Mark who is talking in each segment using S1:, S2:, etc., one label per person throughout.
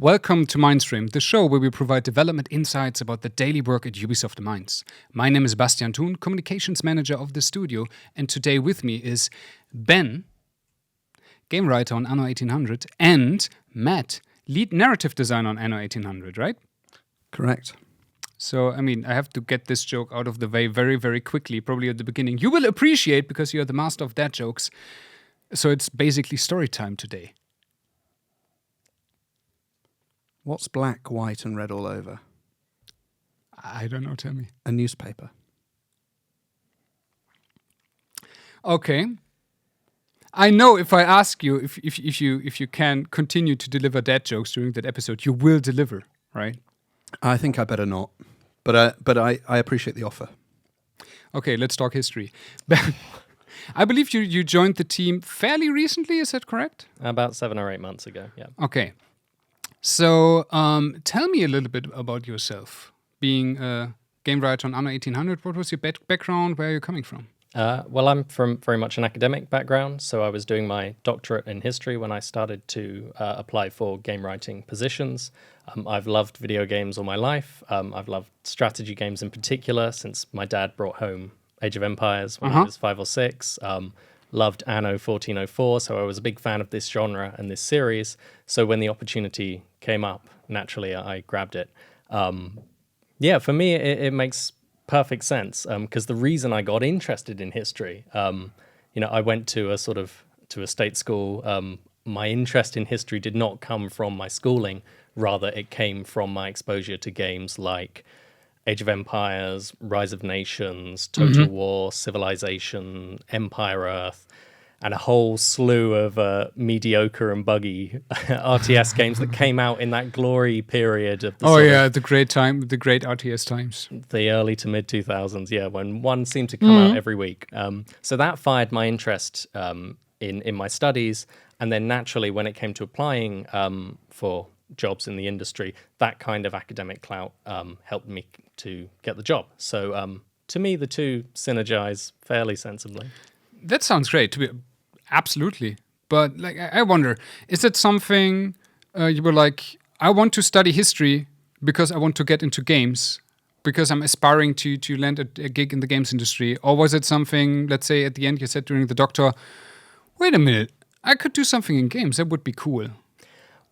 S1: Welcome to Mainzframe, the show where we provide development insights about the daily work at Ubisoft Mainz. My name is Bastian Thun, communications manager of the studio, and today with me is Ben, game writer on Anno 1800, and Matt, lead narrative designer on Anno 1800, right?
S2: Correct.
S1: So, I have to get this joke out of the way very, very quickly, probably at the beginning. You will appreciate, because you're the master of dad jokes. So it's basically story time today.
S2: What's black, white, and red all over?
S1: I don't know, tell me.
S2: A newspaper.
S1: Okay. I know if I ask you if you can continue to deliver dad jokes during that episode, you will deliver, right?
S2: I think I better not. But I appreciate the offer.
S1: Okay, let's talk history. I believe you joined the team fairly recently, is that correct?
S3: About 7 or 8 months ago, yeah.
S1: Okay. So tell me a little bit about yourself. Being a game writer on Anno 1800, what was your background? Where are you coming from?
S3: Well, I'm from very much an academic background, so I was doing my doctorate in history when I started to apply for game writing positions. I've loved video games all my life. I've loved strategy games in particular since my dad brought home Age of Empires when I was 5 or 6. Loved Anno 1404, so I was a big fan of this genre and this series. So when the opportunity came up, naturally I grabbed it. For me, it makes perfect sense because the reason I got interested in history, I went to a state school. My interest in history did not come from my schooling, rather it came from my exposure to games like Age of Empires, Rise of Nations, Total War, Civilization, Empire Earth, and a whole slew of mediocre and buggy RTS games that came out in that glory period of
S1: the great RTS times.
S3: The early to mid 2000s, when one seemed to come out every week. So that fired my interest in my studies, and then naturally when it came to applying for jobs in the industry, that kind of academic clout helped me to get the job. So to me, the two synergize fairly sensibly.
S1: That sounds great. Absolutely. But I wonder, is it something you were like, I want to study history because I want to get into games, because I'm aspiring to land a gig in the games industry? Or was it something, let's say at the end you said during the doctor, wait a minute, I could do something in games, that would be cool.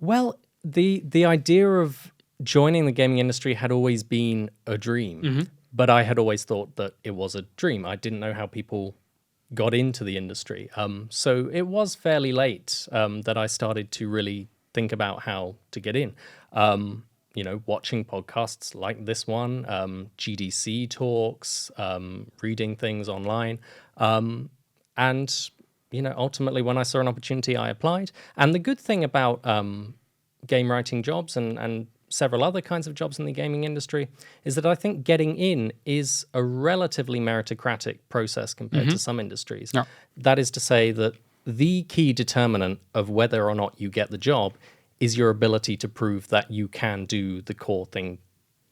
S3: Well, the idea of joining the gaming industry had always been a dream, but I had always thought that it was a dream. I didn't know how people got into the industry. So it was fairly late that I started to really think about how to get in. Watching podcasts like this one, GDC talks, reading things online. And ultimately when I saw an opportunity, I applied. And the good thing about game writing jobs and several other kinds of jobs in the gaming industry is that I think getting in is a relatively meritocratic process compared to some industries.
S1: Yeah.
S3: That is to say that the key determinant of whether or not you get the job is your ability to prove that you can do the core thing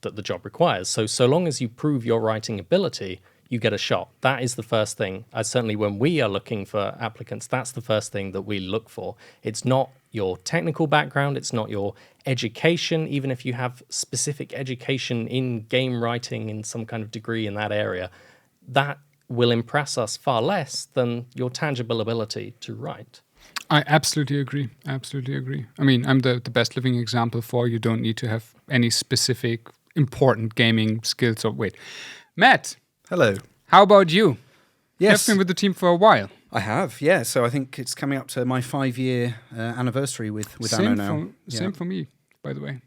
S3: that the job requires. So long as you prove your writing ability, you get a shot. That is the first thing. Certainly when we are looking for applicants, that's the first thing that we look for. It's not your technical background, it's not your education, even if you have specific education in game writing in some kind of degree in that area. That will impress us far less than your tangible ability to write.
S1: I absolutely agree. I'm the best living example for you don't need to have any specific important gaming skills. Matt.
S2: Hello.
S1: How about you?
S2: Yes.
S1: You've been with the team for a while.
S2: I have, yeah. So I think it's coming up to my 5-year anniversary with Anno now.
S1: Same for me, by the way.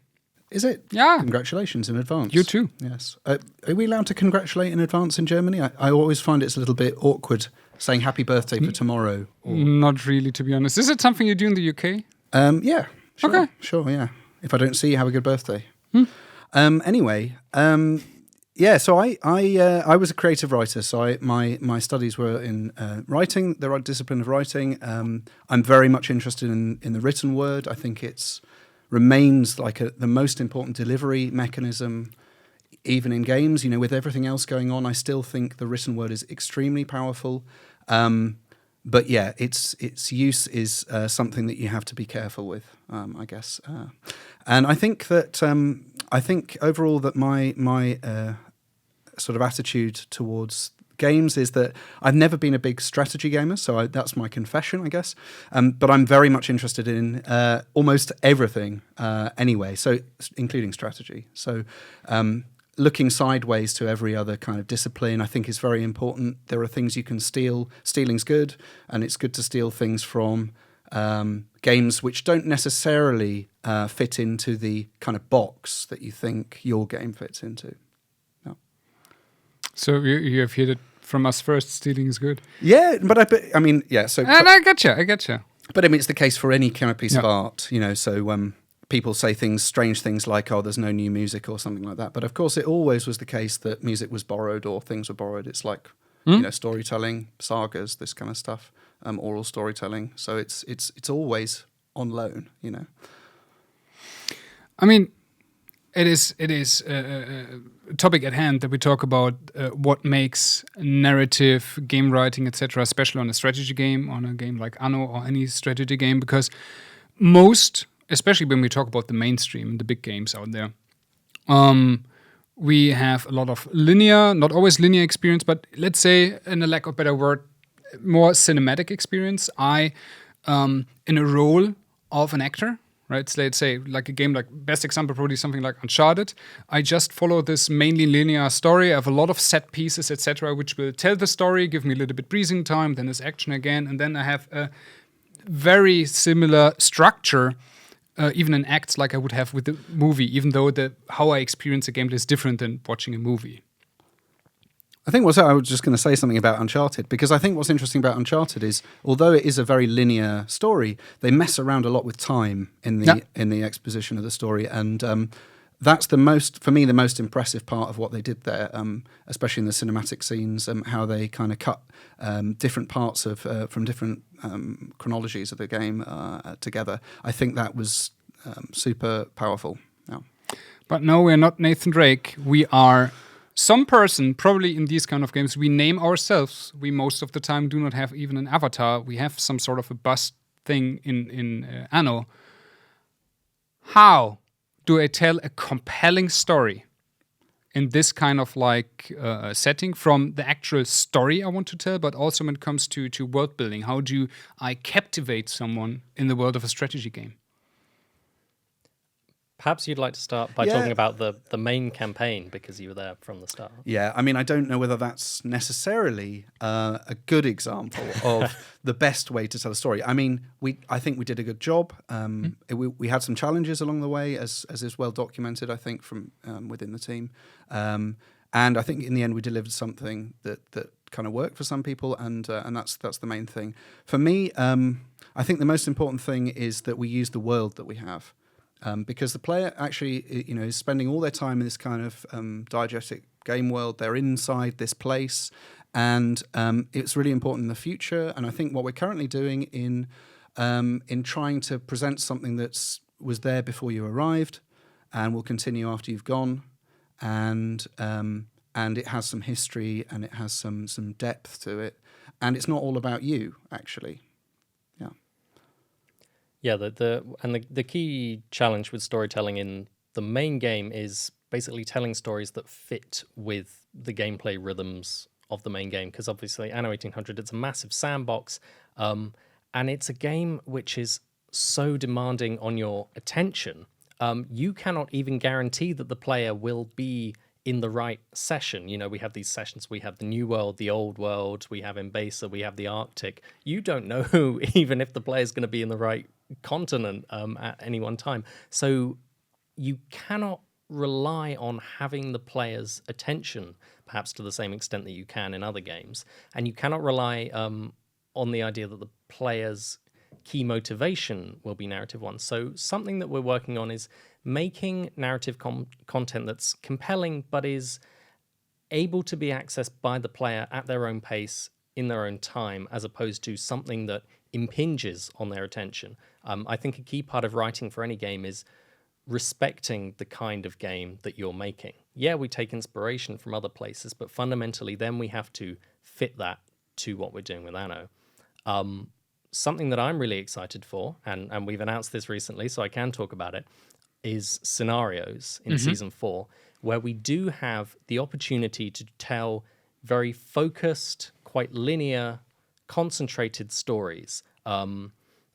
S2: Is it?
S1: Yeah.
S2: Congratulations in advance.
S1: You too.
S2: Yes. Are we allowed to congratulate in advance in Germany? I always find it's a little bit awkward saying happy birthday for tomorrow.
S1: Not really, to be honest. Is it something you do in the UK?
S2: Yeah. Sure,
S1: okay.
S2: Sure, yeah. If I don't see you, have a good birthday. Anyway, so I was a creative writer. So my studies were in writing, the discipline of writing. I'm very much interested in the written word. I think it's remains like the most important delivery mechanism, even in games. With everything else going on, I still think the written word is extremely powerful. but yeah, its use is something that you have to be careful with, I guess. And I think that I think overall that my sort of attitude towards games is that I've never been a big strategy gamer, so that's my confession, I guess. But I'm very much interested in almost everything anyway, so including strategy. So looking sideways to every other kind of discipline, I think, is very important. There are things you can steal. Stealing's good, and it's good to steal things from games which don't necessarily fit into the kind of box that you think your game fits into. No.
S1: So you have hit it from us first. Stealing is good.
S2: Yeah, but I mean, yeah. So,
S1: And I getcha.
S2: but I mean, it's the case for any kind of piece of art, you know. So people say strange things like, "Oh, there's no new music" or something like that. But of course, it always was the case that music was borrowed or things were borrowed. It's like you know, storytelling, sagas, this kind of stuff, oral storytelling. So it's always on loan, you know.
S1: I mean, it is a topic at hand that we talk about what makes narrative, game writing, etc., especially on a strategy game, on a game like Anno or any strategy game, because most, especially when we talk about the mainstream, the big games out there, we have a lot of linear, not always linear experience, but let's say, in a lack of a better word, more cinematic experience. In a role of an actor, right? So let's say like a game, like best example, probably something like Uncharted. I just follow this mainly linear story. I have a lot of set pieces, etc., which will tell the story, give me a little bit breathing time, then there's action again, and then I have a very similar structure, even in acts like I would have with the movie, even though how I experience a game is different than watching a movie.
S2: I think I was just going to say something about Uncharted, because I think what's interesting about Uncharted is, although it is a very linear story, they mess around a lot with time in the exposition of the story, and that's the most impressive part of what they did there, especially in the cinematic scenes, how they kind of cut different parts of from different chronologies of the game together. I think that was super powerful. Yeah.
S1: But no, we're not Nathan Drake. We are some person, probably in these kind of games, we name ourselves. We most of the time do not have even an avatar. We have some sort of a bust thing in Anno. How do I tell a compelling story in this kind of like setting, from the actual story I want to tell, but also when it comes to world building? How do I captivate someone in the world of a strategy game?
S3: Perhaps you'd like to start by talking about the main campaign, because you were there from the start.
S2: Yeah, I mean, I don't know whether that's necessarily a good example of the best way to tell a story. I mean, I think we did a good job. We had some challenges along the way, as is well documented, I think, from within the team. And I think in the end we delivered something that kind of worked for some people, and that's the main thing. For me, I think the most important thing is that we use the world that we have. Because the player actually, you know, is spending all their time in this kind of diegetic game world. They're inside this place, and it's really important in the future. And I think what we're currently doing in trying to present something that was there before you arrived, and will continue after you've gone, and it has some history and it has some depth to it, and it's not all about you actually.
S3: Yeah, the key challenge with storytelling in the main game is basically telling stories that fit with the gameplay rhythms of the main game. Because obviously, Anno 1800, it's a massive sandbox, and it's a game which is so demanding on your attention. You cannot even guarantee that the player will be in the right session. You know, we have these sessions. We have the New World, the Old World. We have Embasa. We have the Arctic. You don't know even if the player's going to be in the right continent at any one time. So you cannot rely on having the player's attention, perhaps to the same extent that you can in other games. And you cannot rely on the idea that the player's key motivation will be narrative one. So something that we're working on is making narrative content that's compelling, but is able to be accessed by the player at their own pace, in their own time, as opposed to something that impinges on their attention. I think a key part of writing for any game is respecting the kind of game that you're making. Yeah, we take inspiration from other places, but fundamentally then we have to fit that to what we're doing with Anno. Something that I'm really excited for, and we've announced this recently, so I can talk about it, is scenarios in season 4, where we do have the opportunity to tell very focused, quite linear, concentrated stories.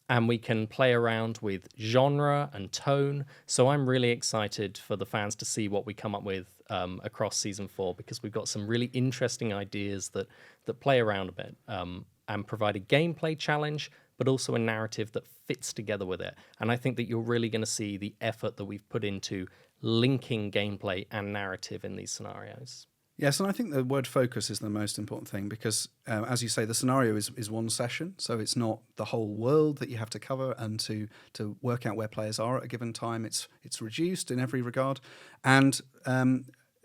S3: And we can play around with genre and tone. So I'm really excited for the fans to see what we come up with across season 4, because we've got some really interesting ideas that play around a bit and provide a gameplay challenge, but also a narrative that fits together with it. And I think that you're really going to see the effort that we've put into linking gameplay and narrative in these scenarios.
S2: Yes, and I think the word focus is the most important thing, because, as you say, the scenario is one session, so it's not the whole world that you have to cover, and to work out where players are at a given time, it's reduced in every regard. And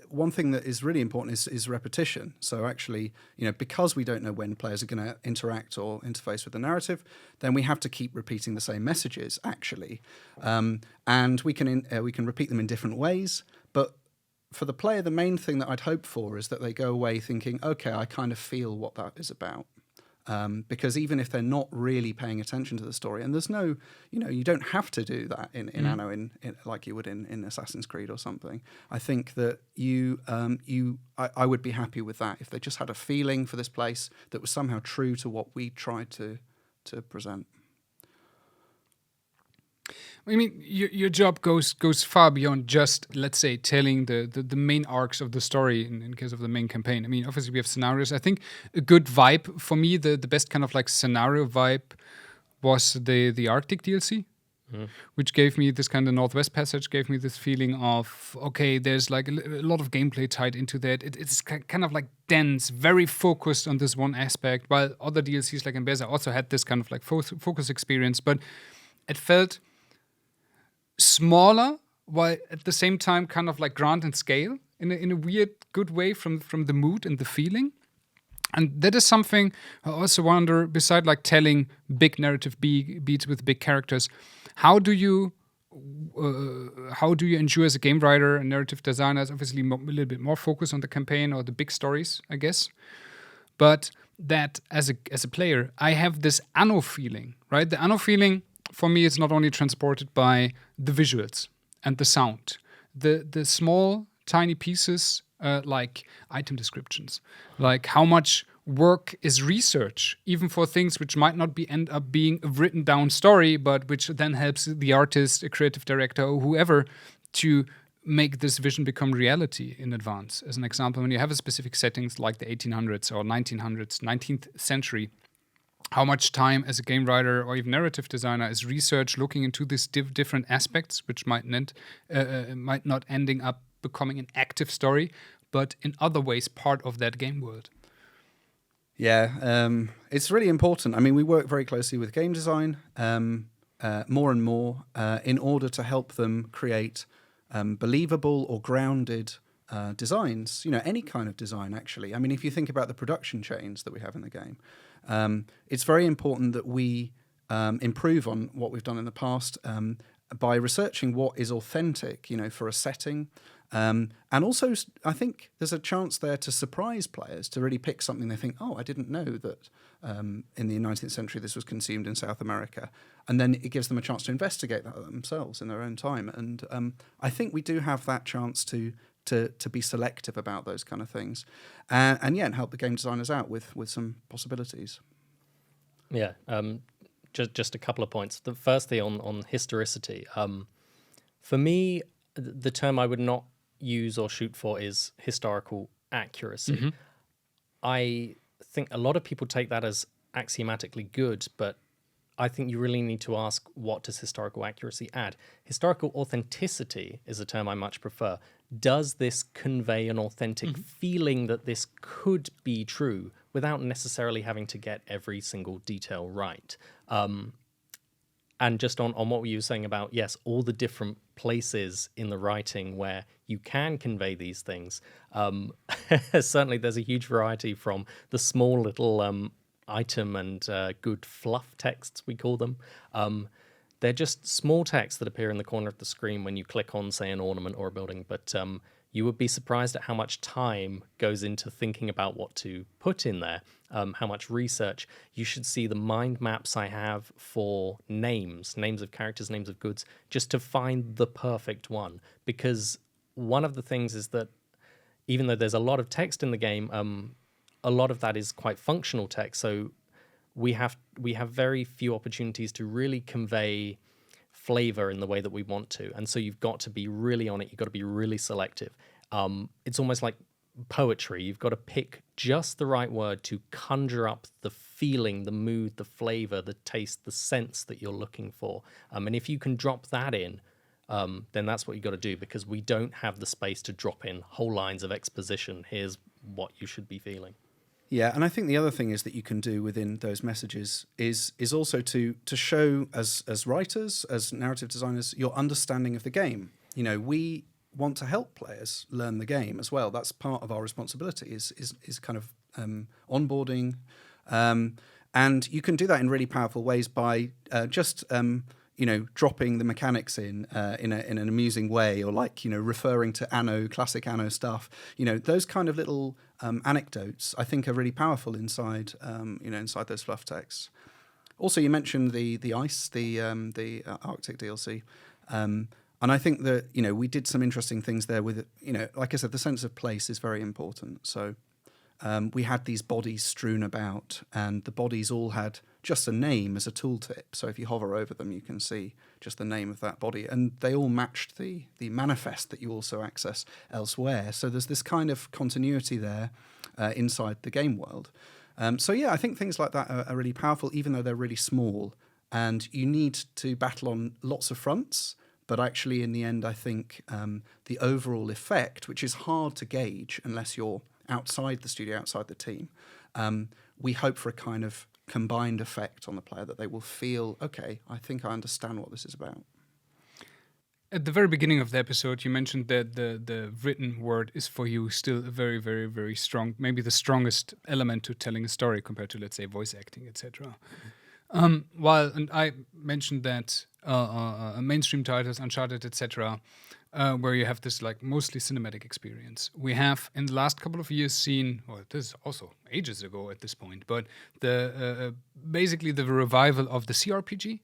S2: one thing that is really important is repetition. So actually, because we don't know when players are going to interact or interface with the narrative, then we have to keep repeating the same messages, actually. And we can repeat them in different ways, but for the player, the main thing that I'd hope for is that they go away thinking, okay, I kind of feel what that is about. Because even if they're not really paying attention to the story, and there's no, you don't have to do that in Anno in like you would in Assassin's Creed or something. I think that I would be happy with that if they just had a feeling for this place that was somehow true to what we tried to present.
S1: I mean, your job goes far beyond just, let's say, telling the main arcs of the story in case of the main campaign. I mean, obviously we have scenarios. I think a good vibe for me, the best kind of like scenario vibe was the Arctic DLC, which gave me this kind of Northwest Passage, gave me this feeling of, okay, there's like a lot of gameplay tied into that. It's kind of like dense, very focused on this one aspect, while other DLCs like Embeza also had this kind of like focus experience, but it felt smaller, while at the same time kind of like grand in scale in a weird good way from the mood and the feeling. And that is something I also wonder, beside like telling big narrative beats with big characters, how do you ensure as a game writer and narrative designer, is obviously a little bit more focused on the campaign or the big stories, I guess, but that as a player I have this Anno feeling, right? The Anno feeling for me is not only transported by the visuals and the sound, the small tiny pieces like item descriptions, like how much work is research, even for things which might not end up being a written down story, but which then helps the artist, a creative director, or whoever to make this vision become reality in advance. As an example, when you have a specific settings like the 1800s or 1900s, 19th century, how much time as a game writer or even narrative designer is research looking into these different aspects, which might not ending up becoming an active story, but in other ways part of that game world.
S2: Yeah, it's really important. I mean, we work very closely with game design more and more in order to help them create believable or grounded designs, any kind of design, actually. I mean, if you think about the production chains that we have in the game, it's very important that we improve on what we've done in the past by researching what is authentic, for a setting. And also, I think there's a chance there to surprise players, to really pick something they think, oh, I didn't know that in the 19th century this was consumed in South America. And then it gives them a chance to investigate that themselves in their own time. And I think we do have that chance to be selective about those kind of things. And help the game designers out with some possibilities.
S3: Yeah, just a couple of points. The firstly on historicity. For me, the term I would not use or shoot for is historical accuracy.
S1: Mm-hmm.
S3: I think a lot of people take that as axiomatically good, but I think you really need to ask, what does historical accuracy add? Historical authenticity is a term I much prefer. Does this convey an authentic feeling that this could be true without necessarily having to get every single detail right? And just on what you were saying about, yes, all the different places in the writing where you can convey these things. Certainly there's a huge variety from the small little item and good fluff texts, we call them. They're just small texts that appear in the corner of the screen when you click on, say, an ornament or a building. But you would be surprised at how much time goes into thinking about what to put in there, how much research. You should see the mind maps I have for names of characters, names of goods, just to find the perfect one. Because one of the things is that even though there's a lot of text in the game, a lot of that is quite functional text. So we have very few opportunities to really convey flavor in the way that we want to, and so you've got to be really on it. You've got to be really selective. It's almost like poetry. You've got to pick just the right word to conjure up the feeling, the mood, the flavor, the taste, the sense that you're looking for. And if you can drop that in, then that's what you've got to do, because we don't have the space to drop in whole lines of exposition. Here's what you should be feeling.
S2: Yeah, and I think the other thing is that you can do within those messages is also to show as writers, as narrative designers, your understanding of the game. You know, we want to help players learn the game as well. That's part of our responsibility is kind of onboarding, and you can do that in really powerful ways by just dropping the mechanics in an amusing way, or like, referring to Anno, classic Anno stuff. Those kind of little anecdotes I think are really powerful inside inside those fluff texts. Also, you mentioned the ice, the Arctic DLC, and I think that we did some interesting things there with like I said, the sense of place is very important. So we had these bodies strewn about, and the bodies all had just a name as a tooltip. So if you hover over them, you can see just the name of that body. And they all matched the manifest that you also access elsewhere. So there's this kind of continuity there inside the game world. So yeah, I think things like that are really powerful, even though they're really small. And you need to battle on lots of fronts. But actually, in the end, I think the overall effect, which is hard to gauge unless you're outside the studio, outside the team, we hope for a kind of combined effect on the player, that they will feel, okay, I think I understand what this is about.
S1: At the very beginning of the episode, you mentioned that the written word is for you still a very, very, very strong, maybe the strongest element to telling a story compared to, let's say, voice acting, etc. And I mentioned that mainstream titles, Uncharted, etc., where you have this like mostly cinematic experience. We have in the last couple of years seen, well, this is also ages ago at this point, but the basically the revival of the CRPG,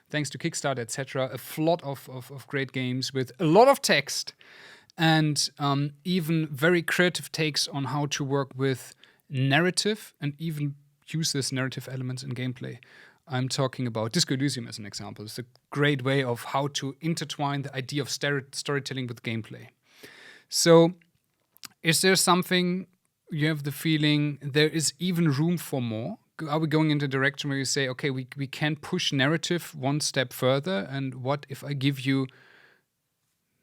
S1: thanks to Kickstarter, etc. A flood of great games with a lot of text and even very creative takes on how to work with narrative and even use this narrative elements in gameplay. I'm talking about Disco Elysium as an example. It's a great way of how to intertwine the idea of storytelling with gameplay. So is there something you have the feeling there is even room for more? Are we going in the direction where you say, okay, we can push narrative one step further? And what if I give you,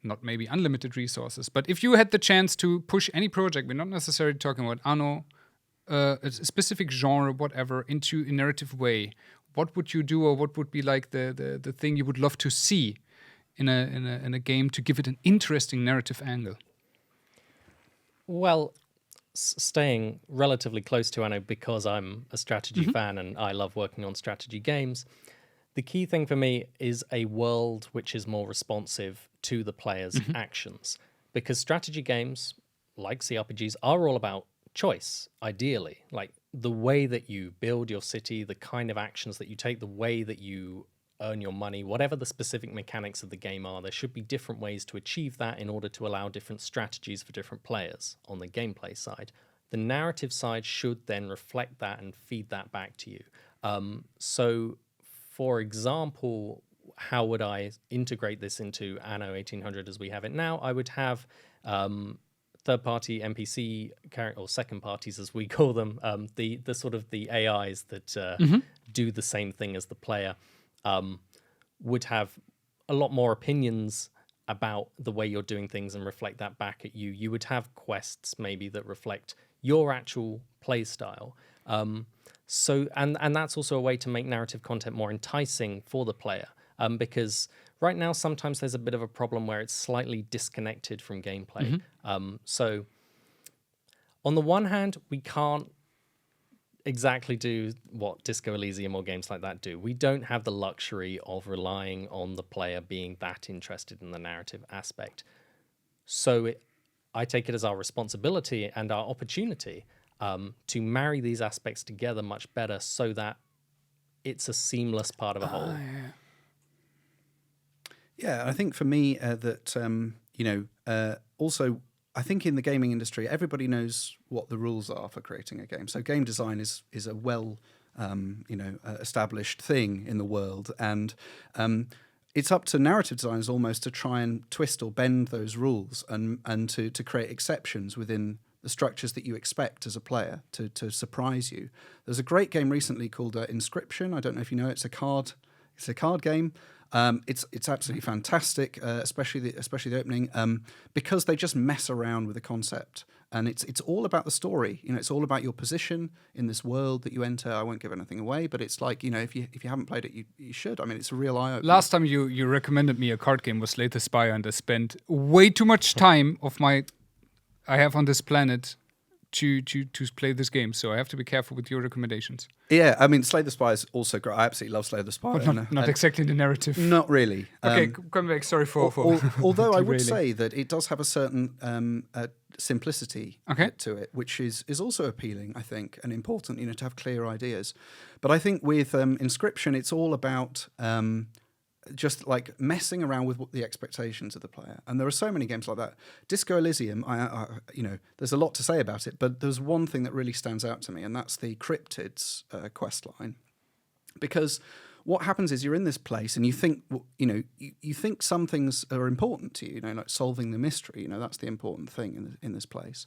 S1: not maybe unlimited resources, but if you had the chance to push any project, we're not necessarily talking about Anno, a specific genre, whatever, into a narrative way, what would you do, or what would be like the thing you would love to see in a game to give it an interesting narrative angle?
S3: Well, staying relatively close to Anno, because I'm a strategy fan and I love working on strategy games, the key thing for me is a world which is more responsive to the player's actions. Because strategy games, like CRPGs, are all about choice, ideally. Like the way that you build your city, the kind of actions that you take, the way that you earn your money, whatever the specific mechanics of the game are, there should be different ways to achieve that in order to allow different strategies for different players on the gameplay side. The narrative side should then reflect that and feed that back to you. So, for example, how would I integrate this into Anno 1800 as we have it now? I would have third-party NPC or second parties, as we call them, the sort of the AIs that do the same thing as the player, would have a lot more opinions about the way you're doing things and reflect that back at you. You would have quests maybe that reflect your actual play style. So that's also a way to make narrative content more enticing for the player, because right now sometimes there's a bit of a problem where it's slightly disconnected from gameplay. So on the one hand, we can't exactly do what Disco Elysium or games like that do. We don't have the luxury of relying on the player being that interested in the narrative aspect. So I take it as our responsibility and our opportunity to marry these aspects together much better so that it's a seamless part of a whole.
S2: Yeah, I think for me also I think in the gaming industry, everybody knows what the rules are for creating a game. So game design is a well established thing in the world, and it's up to narrative designers almost to try and twist or bend those rules and to create exceptions within the structures that you expect as a player to surprise you. There's a great game recently called Inscription. I don't know if you know it. It's a card game. It's absolutely fantastic, especially the opening, because they just mess around with the concept, and it's all about the story. It's all about your position in this world that you enter. I won't give anything away, but it's like if you haven't played it, you should. I mean, it's a real eye opener.
S1: Last time you recommended me a card game was Slay the Spire, and I spent way too much time I have on this planet to play this game, so I have to be careful with your recommendations.
S2: Yeah, I mean, Slay the Spire is also great. I absolutely love Slay the Spire.
S1: But not exactly the narrative.
S2: Not really.
S1: Okay, come back. Sorry for
S2: although I would say that it does have a certain simplicity to it, which is also appealing, I think, and important, to have clear ideas. But I think with Inscription, it's all about just like messing around with the expectations of the player. And there are so many games like that. Disco Elysium, there's a lot to say about it, but there's one thing that really stands out to me, and that's the cryptids quest line. Because what happens is you're in this place and you think, you think some things are important to you, like solving the mystery, that's the important thing in this place.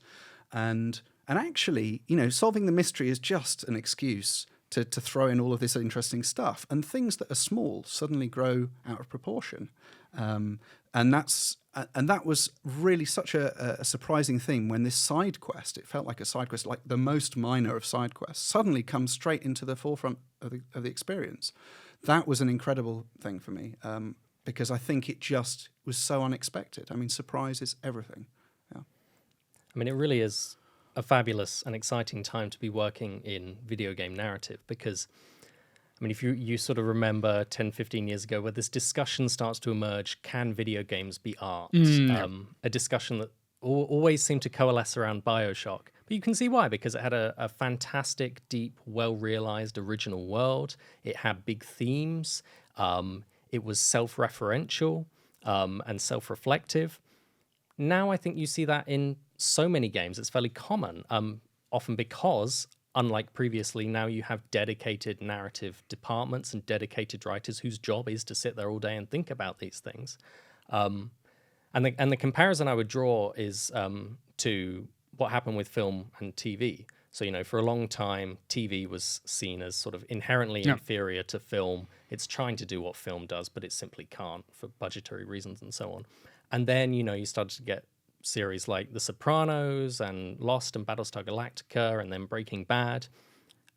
S2: And actually, solving the mystery is just an excuse to throw in all of this interesting stuff, and things that are small suddenly grow out of proportion, and that was really such a surprising thing when this side quest, it felt like a side quest, like the most minor of side quests, suddenly comes straight into the forefront of the experience. That was an incredible thing for me, because I think it just was so unexpected. I mean, surprise is everything. Yeah.
S3: I mean, it really is a fabulous and exciting time to be working in video game narrative, because I mean, if you sort of remember 10, 15 years ago where this discussion starts to emerge, can video games be art? A discussion that always seemed to coalesce around BioShock. But you can see why, because it had a fantastic, deep, well-realized original world. It had big themes. It was self-referential and self-reflective. Now I think you see that in so many games. It's fairly common, often because, unlike previously, now you have dedicated narrative departments and dedicated writers whose job is to sit there all day and think about these things. And the comparison I would draw is to what happened with film and TV. So, for a long time, TV was seen as sort of inherently inferior to film. It's trying to do what film does, but it simply can't for budgetary reasons and so on. And then, you started to get series like The Sopranos and Lost and Battlestar Galactica and then Breaking Bad.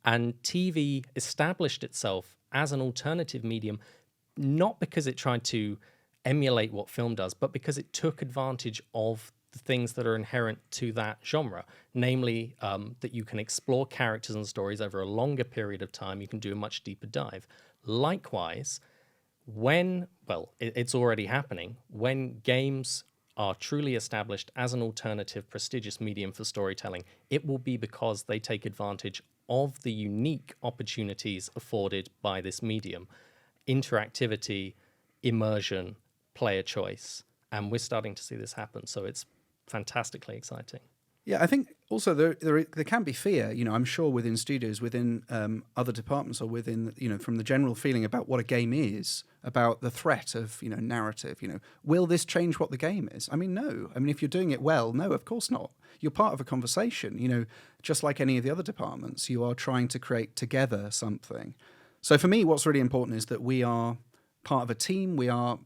S3: And TV established itself as an alternative medium, not because it tried to emulate what film does, but because it took advantage of the things that are inherent to that genre, namely that you can explore characters and stories over a longer period of time. You can do a much deeper dive. Likewise, it's already happening, when games are truly established as an alternative, prestigious medium for storytelling, it will be because they take advantage of the unique opportunities afforded by this medium. Interactivity, immersion, player choice. And we're starting to see this happen. So it's fantastically exciting.
S2: Yeah, I think also there can be fear, I'm sure within studios, within other departments, or within, from the general feeling about what a game is, about the threat of, narrative, will this change what the game is? I mean, no. I mean, if you're doing it well, no, of course not. You're part of a conversation, just like any of the other departments, you are trying to create together something. So for me, what's really important is that we are part of a team. We are.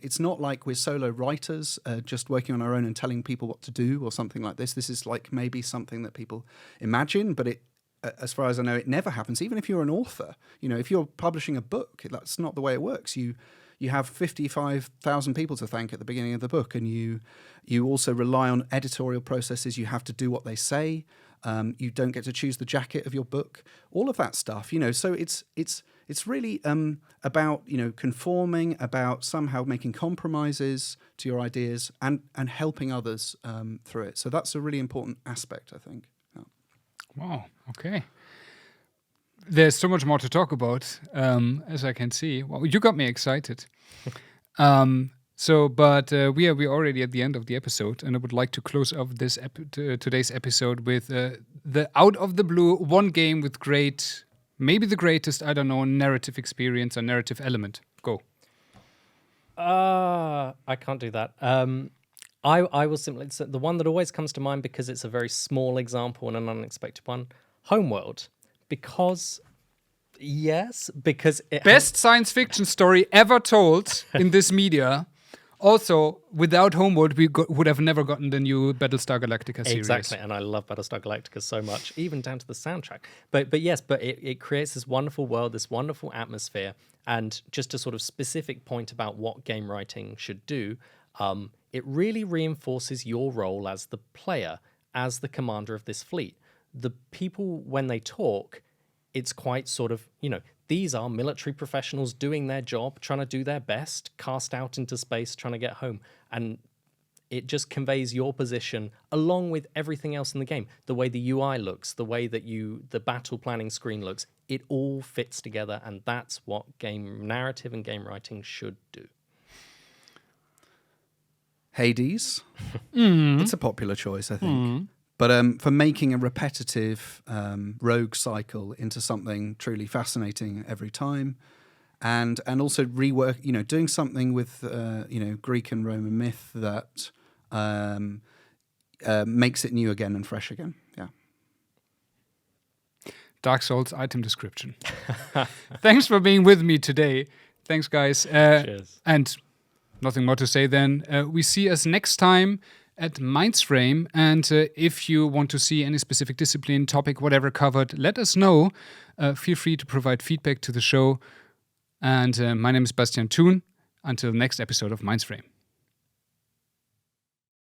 S2: It's not like we're solo writers just working on our own and telling people what to do or something like this. This is like maybe something that people imagine, but as far as I know, it never happens. Even if you're an author, if you're publishing a book, that's not the way it works. You have 55,000 people to thank at the beginning of the book, and you also rely on editorial processes. You have to do what they say. You don't get to choose the jacket of your book. All of that stuff, So it's really about conforming, about somehow making compromises to your ideas and helping others through it. So that's a really important aspect, I think. Yeah.
S1: Wow. Okay. There's so much more to talk about, as I can see. Well, you got me excited. But we are already at the end of the episode, and I would like to close off this today's episode with the out of the blue one game with great, maybe the greatest, I don't know, narrative experience or narrative element. Go.
S3: I can't do that. I will simply say the one that always comes to mind because it's a very small example and an unexpected one. Homeworld, because it
S1: Best science fiction story ever told in this media. Also, without Homeworld, we would have never gotten the new Battlestar Galactica series.
S3: Exactly, and I love Battlestar Galactica so much, even down to the soundtrack. But it creates this wonderful world, this wonderful atmosphere, and just a sort of specific point about what game writing should do. It really reinforces your role as the player, as the commander of this fleet. The people, when they talk, it's quite sort of, these are military professionals doing their job, trying to do their best, cast out into space, trying to get home. And it just conveys your position along with everything else in the game. The way the UI looks, the way that the battle planning screen looks, it all fits together. And that's what game narrative and game writing should do.
S2: Hades. It's a popular choice, I think. But for making a repetitive rogue cycle into something truly fascinating every time, and also rework, doing something with Greek and Roman myth that makes it new again and fresh again. Yeah.
S1: Dark Souls item description. Thanks for being with me today. Thanks, guys.
S3: Cheers.
S1: And nothing more to say then. We see us next time at Mainzframe, and if you want to see any specific discipline, topic, whatever covered, let us know. Feel free to provide feedback to the show. And my name is Bastian Thun. Until next episode of Mainzframe.